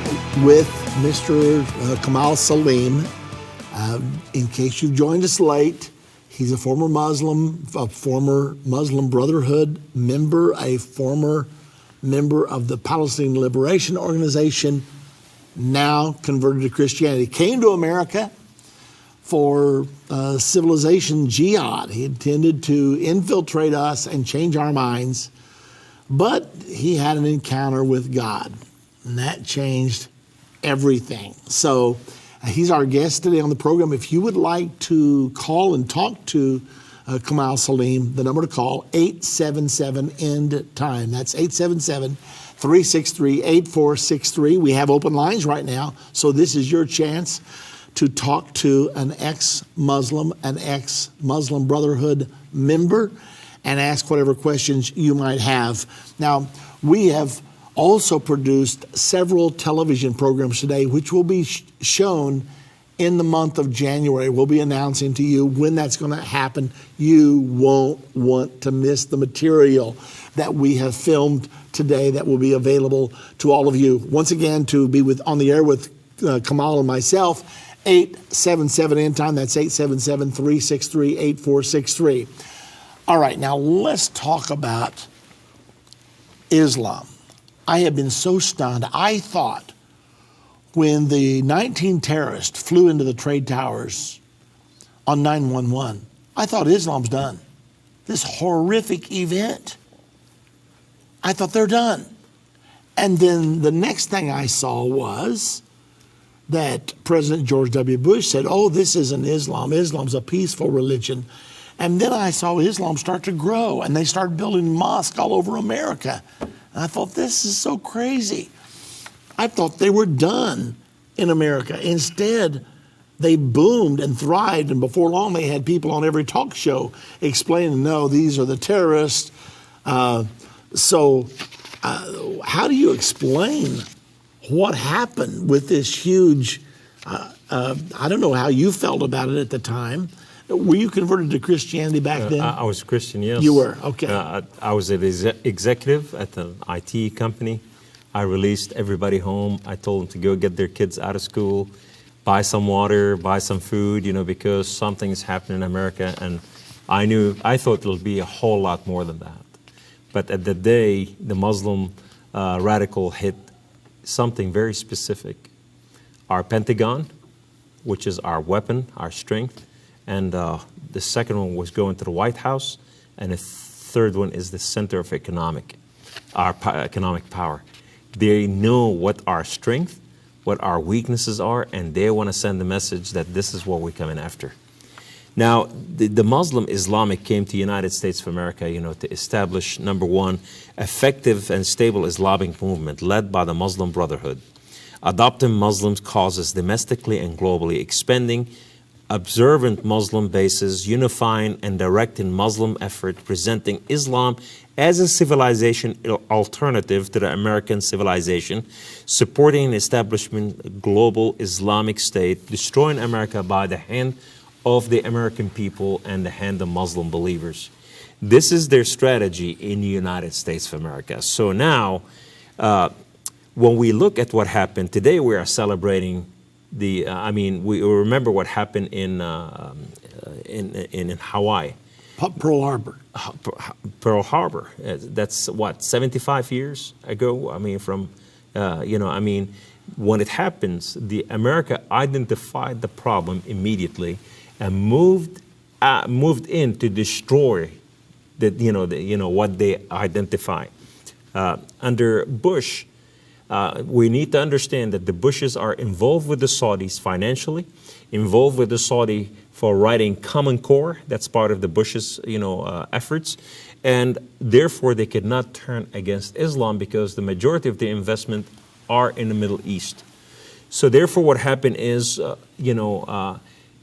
with Mr. Kamal Saleem. In case you've joined us late, he's a former Muslim Brotherhood member, a former member of the Palestinian Liberation Organization, now converted to Christianity. Came to America for civilization jihad. He intended to infiltrate us and change our minds. But he had an encounter with God, and that changed everything. So he's our guest today on the program. If you would like to call and talk to Kamal Saleem. The number to call, 877-END-TIME. That's 877-363-8463. We have open lines right now, so this is your chance to talk to an ex-Muslim, an ex-Muslim Brotherhood member, and ask whatever questions you might have. Now, we have also produced several television programs today, which will be shown in the month of January. We'll be announcing to you when that's going to happen. You won't want to miss the material that we have filmed today that will be available to all of you. Once again, to be on the air with Kamal and myself, 877-END-TIME. That's 877-363-8463. All right, now let's talk about Islam. I have been so stunned. I thought when the 19 terrorists flew into the trade towers on 9/11, I thought Islam's done. This horrific event, I thought they're done. And then the next thing I saw was that President George W. Bush said, oh, this isn't Islam. Islam's a peaceful religion. And then I saw Islam start to grow, and they started building mosques all over America. And I thought, this is so crazy. I thought they were done in America. Instead, they boomed and thrived, and before long they had people on every talk show explaining, no, these are the terrorists. How do you explain what happened with this huge, I don't know how you felt about it at the time. Were you converted to Christianity back then? I was Christian, yes. You were, okay. I was an executive at an IT company. I released everybody home. I told them to go get their kids out of school, buy some water, buy some food, because something is happening in America. And I thought it'll be a whole lot more than that. But at the day, the Muslim radical hit something very specific. Our Pentagon, which is our weapon, our strength, and the second one was going to the White House, and the third one is the center of economic power. They know what our strength, what our weaknesses are, and they want to send the message that this is what we're coming after. Now, the Muslim Islamic came to the United States of America, to establish, number one, effective and stable Islamic movement led by the Muslim Brotherhood, adopting Muslims' causes domestically and globally, expanding observant Muslim bases, unifying and directing Muslim effort, presenting Islam as a civilization alternative to the American civilization, supporting an establishment global Islamic state, destroying America by the hand of the American people and the hand of Muslim believers. This is their strategy in the United States of America. So now, when we look at what happened, today we are celebrating we remember what happened in Hawaii. Pearl Harbor. Pearl Harbor. That's what, 75 years ago? When it happens, America identified the problem immediately and moved in to destroy what they identified. Under Bush, we need to understand that the Bushes are involved with the Saudis financially, involved with the Saudi for writing Common Core. That's part of the Bushes, efforts. And therefore, they could not turn against Islam because the majority of the investment are in the Middle East. So therefore, what happened is,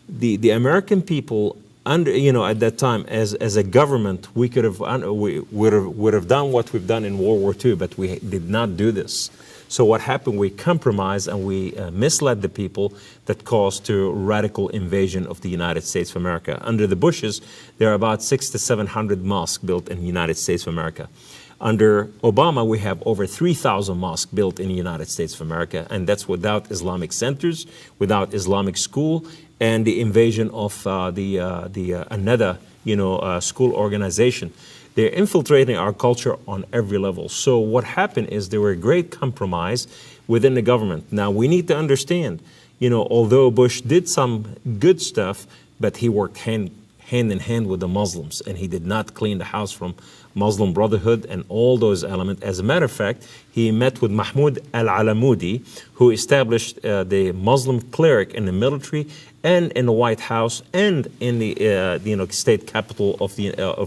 the American people, at that time, as a government, we would have done what we've done in World War II, but we did not do this. So what happened, we compromised and we misled the people that caused to radical invasion of the United States of America. Under the Bushes, there are about 600 to 700 mosques built in the United States of America. Under Obama, we have over 3,000 mosques built in the United States of America, and that's without Islamic centers, without Islamic school, and the invasion of another school organization. They're infiltrating our culture on every level. So what happened is there were a great compromise within the government. Now, we need to understand, although Bush did some good stuff, but he worked hand hand in hand with the Muslims, and he did not clean the house from Muslim Brotherhood and all those elements. As a matter of fact, he met with Mahmoud al-Alamudi, who established the Muslim cleric in the military and in the White House and in the state capital of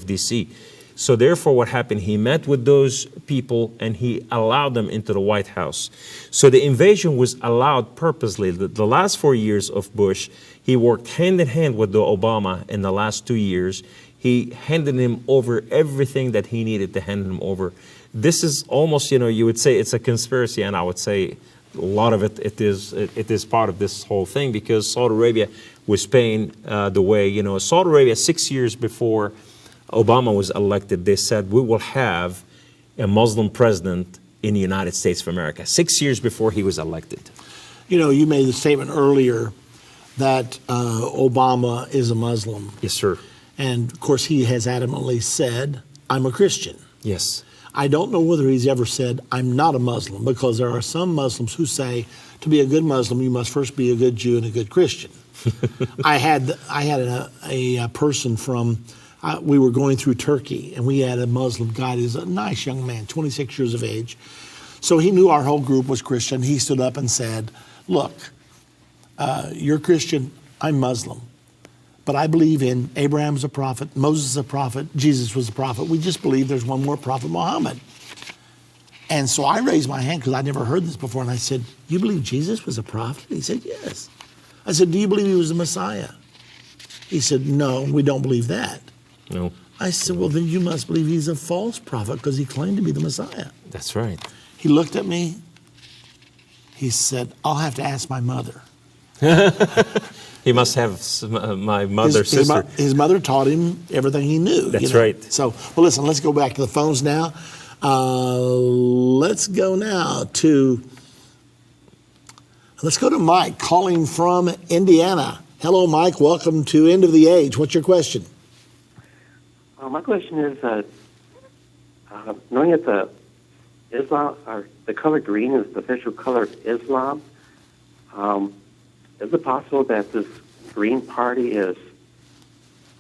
D.C. So therefore, what happened? He met with those people and he allowed them into the White House. So the invasion was allowed purposely. The last 4 years of Bush, he worked hand in hand with the Obama in the last 2 years. He handed him over everything that he needed to hand him over. This is almost, you would say it's a conspiracy, and I would say a lot of it is part of this whole thing, because Saudi Arabia was paying the way. Saudi Arabia, 6 years before Obama was elected, they said we will have a Muslim president in the United States of America. 6 years before he was elected. You made the statement earlier that Obama is a Muslim. Yes, sir. And of course, he has adamantly said, I'm a Christian. Yes. I don't know whether he's ever said, I'm not a Muslim, because there are some Muslims who say, to be a good Muslim, you must first be a good Jew and a good Christian. I had a person from, we were going through Turkey, and we had a Muslim guy. He's a nice young man, 26 years of age. So he knew our whole group was Christian. He stood up and said, look, you're Christian, I'm Muslim. But I believe in Abraham's a prophet, Moses is a prophet, Jesus was a prophet. We just believe there's one more prophet, Muhammad. And so I raised my hand because I'd never heard this before. And I said, you believe Jesus was a prophet? He said, yes. I said, do you believe he was the Messiah? He said, no, we don't believe that. No. I said, well, then you must believe he's a false prophet because he claimed to be the Messiah. That's right. He looked at me. He said, I'll have to ask my mother. He must have my mother's sister. His mother taught him everything he knew. That's right. So, well, listen, let's go back to the phones now. Let's go to Mike calling from Indiana. Hello, Mike. Welcome to End of the Age. What's your question? My question is, knowing that the Islam, or the color green is the official color of Islam, is it possible that this Green Party is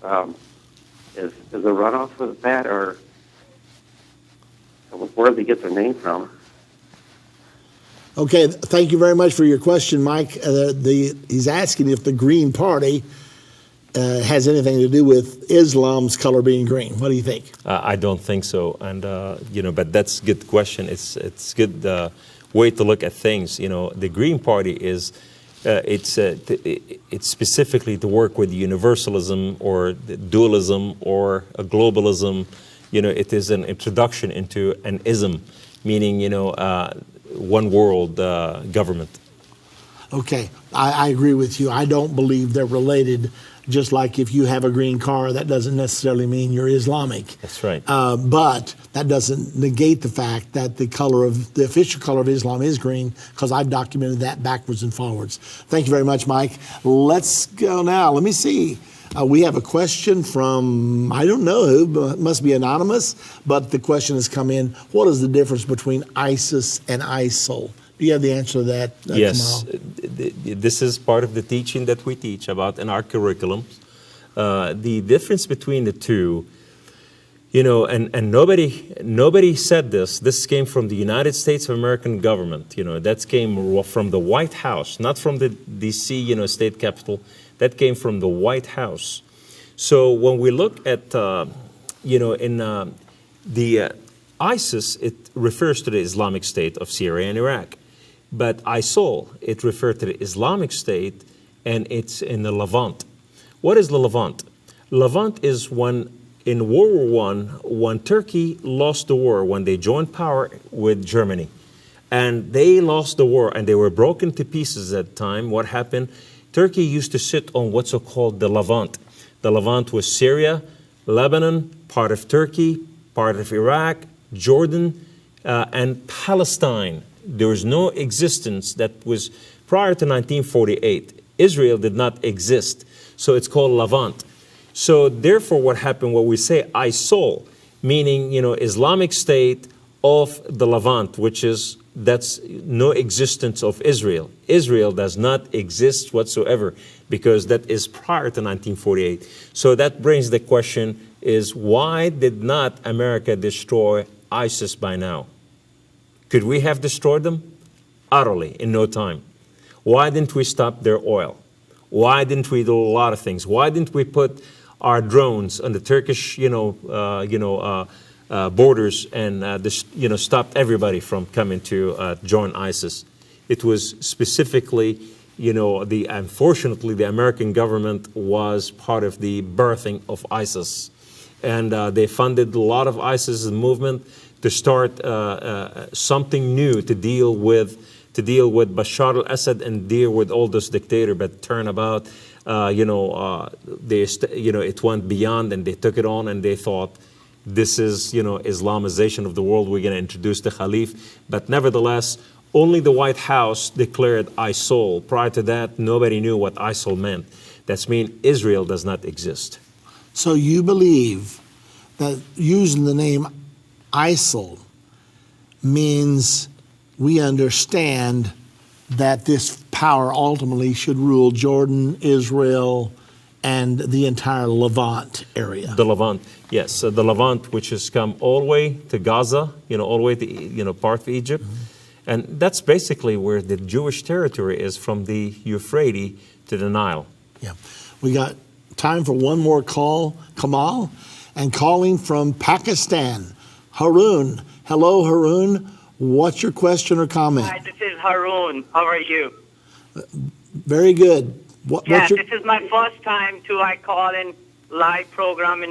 a runoff of that, or where do they get their name from? Okay, thank you very much for your question, Mike. He's asking if the Green Party has anything to do with Islam's color being green. What do you think? I don't think so, and but that's a good question. It's good way to look at things. The Green Party is. It's specifically to work with universalism or dualism or a globalism. It is an introduction into an ism, meaning one world government. Okay, I agree with you. I don't believe they're related. Just like if you have a green car, that doesn't necessarily mean you're Islamic. That's right. But that doesn't negate the fact that the official color of Islam is green, because I've documented that backwards and forwards. Thank you very much, Mike. Let's go now. Let me see. We have a question from, I don't know who, but it must be anonymous, but the question has come in. What is the difference between ISIS and ISIL? Do you have the answer to that, Yes. Kamal? This is part of the teaching that we teach about in our curriculum. The difference between the two, and nobody said this. This came from the United States of American government. That came from the White House, not from the D.C. State capitol. That came from the White House. So when we look at the ISIS, it refers to the Islamic State of Syria and Iraq. But ISIL, it refers to the Islamic State, and it's in the Levant. What is the Levant? Levant is when, in World War I, when Turkey lost the war, when they joined power with Germany, and they lost the war, and they were broken to pieces at the time. What happened? Turkey used to sit on what's called the Levant. The Levant was Syria, Lebanon, part of Turkey, part of Iraq, Jordan, and Palestine. There was no existence that was prior to 1948. Israel did not exist, so it's called Levant. So therefore, what happened? What we say ISIL, meaning Islamic State of the Levant, which is that's no existence of Israel. Israel does not exist whatsoever because that is prior to 1948. So that brings the question is, why did not America destroy ISIS by now? Could we have destroyed them? Utterly, in no time. Why didn't we stop their oil? Why didn't we do a lot of things? Why didn't we put our drones on the Turkish, borders and stopped everybody from coming to join ISIS? It was specifically, unfortunately, the American government was part of the birthing of ISIS, and they funded a lot of ISIS movement to start something new to deal with Bashar al-Assad and deal with all those dictators. But turnabout, it went beyond, and they took it on, and they thought, this is, Islamization of the world. We're going to introduce the Khalif. But nevertheless, only the White House declared ISIL. Prior to that, nobody knew what ISIL meant. That means Israel does not exist. So you believe that using the name ISIL means we understand that this power ultimately should rule Jordan, Israel, and the entire Levant area. The Levant, yes. So the Levant, which has come all the way to Gaza, all the way to, part of Egypt. Mm-hmm. And that's basically where the Jewish territory is, from the Euphrates to the Nile. Yeah. We got time for one more call. Kamal, and calling from Pakistan, Haroon. Hello, Haroon. What's your question or comment? Hi, this is Haroon. How are you? Very good. This is my first time to call in live program.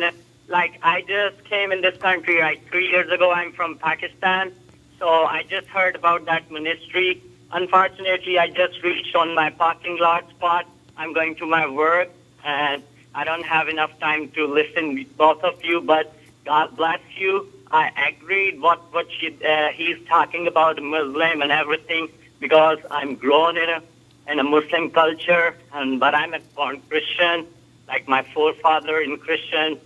I just came in this country 3 years ago. I'm from Pakistan, so I just heard about that ministry. Unfortunately, I just reached on my parking lot spot. I'm going to my work, and I don't have enough time to listen to both of you, but God bless you. I agreed what he's talking about Muslim and everything, because I'm grown in a Muslim culture, but I'm a born Christian, like my forefather in Christian.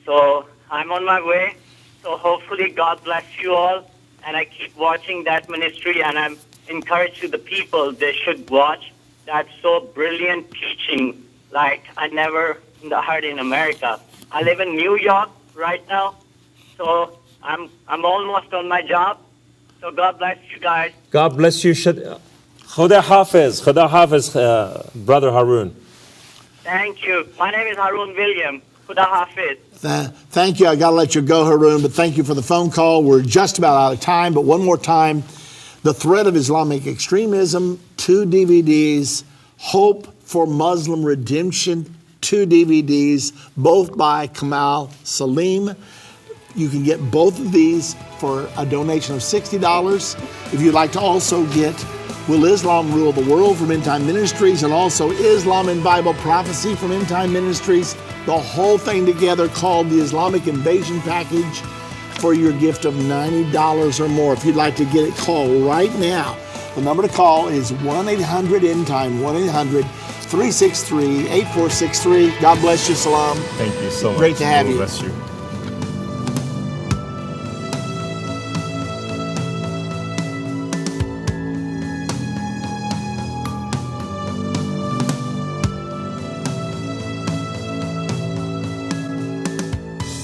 So I'm on my way. So hopefully God bless you all, and I keep watching that ministry, and I'm encouraged to the people they should watch that so brilliant teaching like I never heard in America. I live in New York right now, so I'm almost on my job. So God bless you guys. God bless you. Khuda Hafiz, Brother Haroon. Thank you. My name is Haroon William. Khuda Hafiz. Thank you. I got to let you go, Haroon, but thank you for the phone call. We're just about out of time, but one more time. The Threat of Islamic Extremism, 2 DVDs. Hope for Muslim Redemption, 2 DVDs, both by Kamal Saleem. You can get both of these for a donation of $60. If you'd like to also get Will Islam Rule the World from End Time Ministries, and also Islam and Bible Prophecy from End Time Ministries, the whole thing together called the Islamic Invasion Package, for your gift of $90 or more. If you'd like to get it, call right now. The number to call is 1-800-END-TIME, 1-800-363-8463. God bless you, Salam. Thank you so much. Great to have you. Bless you.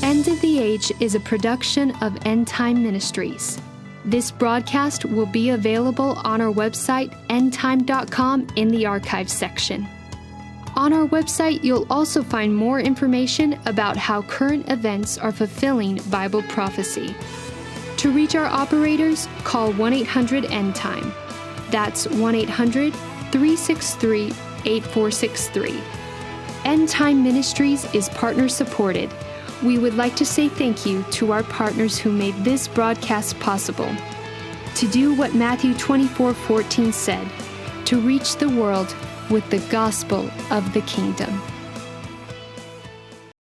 End of the Age is a production of End Time Ministries. This broadcast will be available on our website, endtime.com, in the archives section. On our website, you'll also find more information about how current events are fulfilling Bible prophecy. To reach our operators, call 1-800-END-TIME. That's 1-800-363-8463. End Time Ministries is partner supported. We would like to say thank you to our partners who made this broadcast possible. To do what Matthew 24:14 said, to reach the world with the gospel of the kingdom.